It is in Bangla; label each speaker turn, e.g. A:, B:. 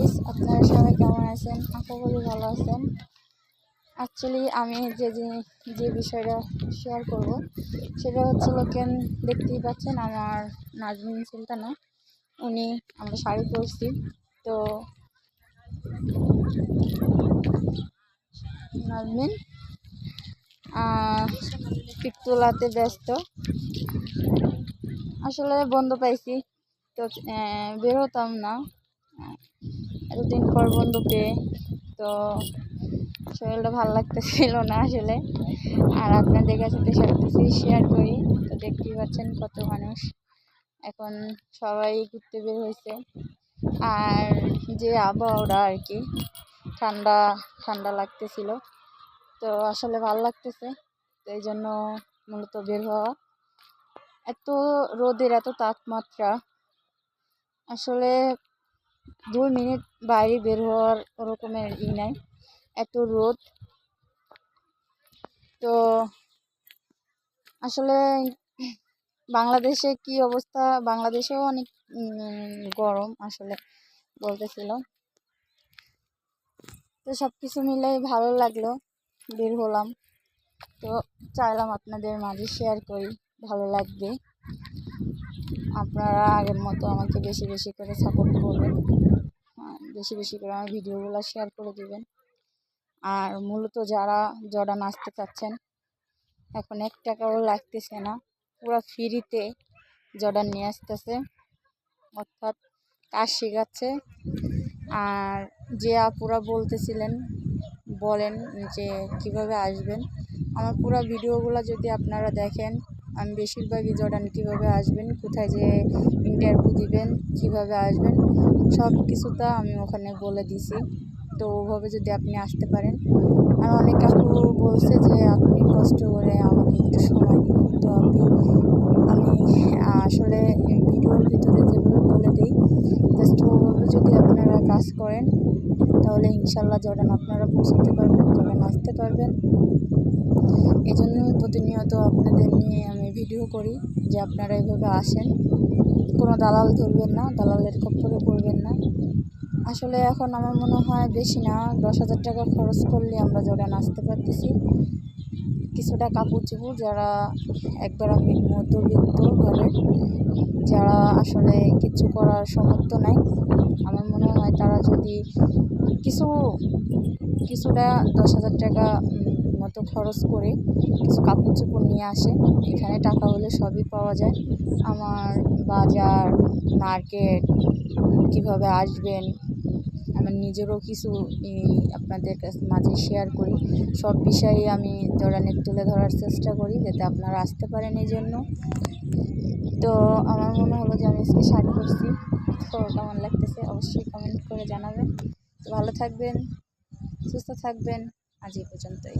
A: গাইস, আপনারা সবাই কেমন আছেন? আশা করি ভালো আছেন। অ্যাকচুয়ালি আমি যে বিষয়টা শেয়ার করব সেটা হচ্ছে লোকেন দেখতেই পাচ্ছেন আমার নাজমিন সুলতানা, উনি আমরা শাড়ি পরছি। তো নাজমিন পিক তোলাতে ব্যস্ত, আসলে বন্ধ পাইছি তো বের হতাম না, এতদিন পর বন্ধ পেয়ে তো শরীরটা ভালো লাগতেছিল না আসলে। আর আপনাদের কাছে তো সব কিছুই শেয়ার করি, তো দেখতেই পাচ্ছেন কত মানুষ এখন সবাই ঘুরতে বের হয়েছে। আর যে আবহাওয়াটা আর কি ঠান্ডা ঠান্ডা লাগতেছিল, তো আসলে ভালো লাগতেছে, তো এই জন্য মূলত বের হওয়া। এত রোদের এত তাপমাত্রা, আসলে 2 মিনিট বাইরে বের হওয়ার ওরকমের নাই, এত রোদ। তো আসলে বাংলাদেশে কি অবস্থা, বাংলাদেশেও অনেক গরম আসলে বলতেছিল। তো সব কিছু মিলেই ভালো লাগলো, বের হলাম, তো চাইলাম আপনাদের মাঝে শেয়ার করি, ভালো লাগবে। আপনারা আগের মতো আমাকে বেশি বেশি করে সাপোর্ট করবেন, বেশি বেশি করে আমার ভিডিওগুলো শেয়ার করে দিবেন। আর মূলত যারা জর্ডান আসতে চাচ্ছেন, এখন 1 টাকাও লাগতেছে না, পুরো ফ্রিতে জর্ডান নিয়ে আসতেছে, অর্থাৎ কাজ শেখাচ্ছে। আর যে আপুরা বলতেছিলেন বলেন যে কিভাবে আসবেন, আমার পুরো ভিডিওগুলো যদি আপনারা দেখেন, আমি বেশিরভাগই জর্ডান কীভাবে আসবেন, কোথায় যে ইন্টারভিউ দিবেন, কিভাবে আসবেন, সব কিছুটা আমি ওখানে বলে দিছি। তো ওভাবে যদি আপনি আসতে পারেন। আর অনেক আপু বলছে যে আপনি কষ্ট করে আমাকে একটু সময় দিন, তো আমি আসলে ভিডিওর ভিতরে যেভাবে বলে দিই জাস্ট ওভাবে যদি আপনারা কাজ করেন, তাহলে ইনশাল্লাহ জর্ডান আপনারা পৌঁছাতে পারবেন, জর্ডান আসতে পারবেন। এই জন্য প্রতিনিয়ত আপনাদের নিয়ে আমি ভিডিও করি যে আপনারা এভাবে আসেন, কোনো দালাল ধরবেন না, দালালের খপ্পরে পড়বেন না। আসলে এখন আমার মনে হয় বেশি না, 10,000 টাকা খরচ করলে আমরা জর্ডান আসতে পারতেছি। কিছুটা কাপড় চোপড়, যারা একবার আমি মধ্যবিত্ত ঘরের, যারা আসলে কিছু করার সামর্থ্য নাই, আমার মনে হয় তারা যদি কিছুটা 10,000 টাকা মতো খরচ করে কিছু কাপড় চোপড় নিয়ে আসে, এখানে টাকা হলে সবই পাওয়া যায়। আমার বাজার মার্কেট কিভাবে আসবেন, আমার নিজেরও কিছু আপনাদের মাঝে শেয়ার করি, সব বিষয়ে আমি জর্ডানে তুলে ধরার চেষ্টা করি যাতে আপনারা আসতে পারেন। এই জন্য তো আমার মনে হলো যে আমি আজকে শাড়ি পরছি, তো কেমন লাগতেছে অবশ্যই কমেন্ট করে জানাবেন। ভালো থাকবেন, সুস্থ থাকবেন, আজ এই পর্যন্তই।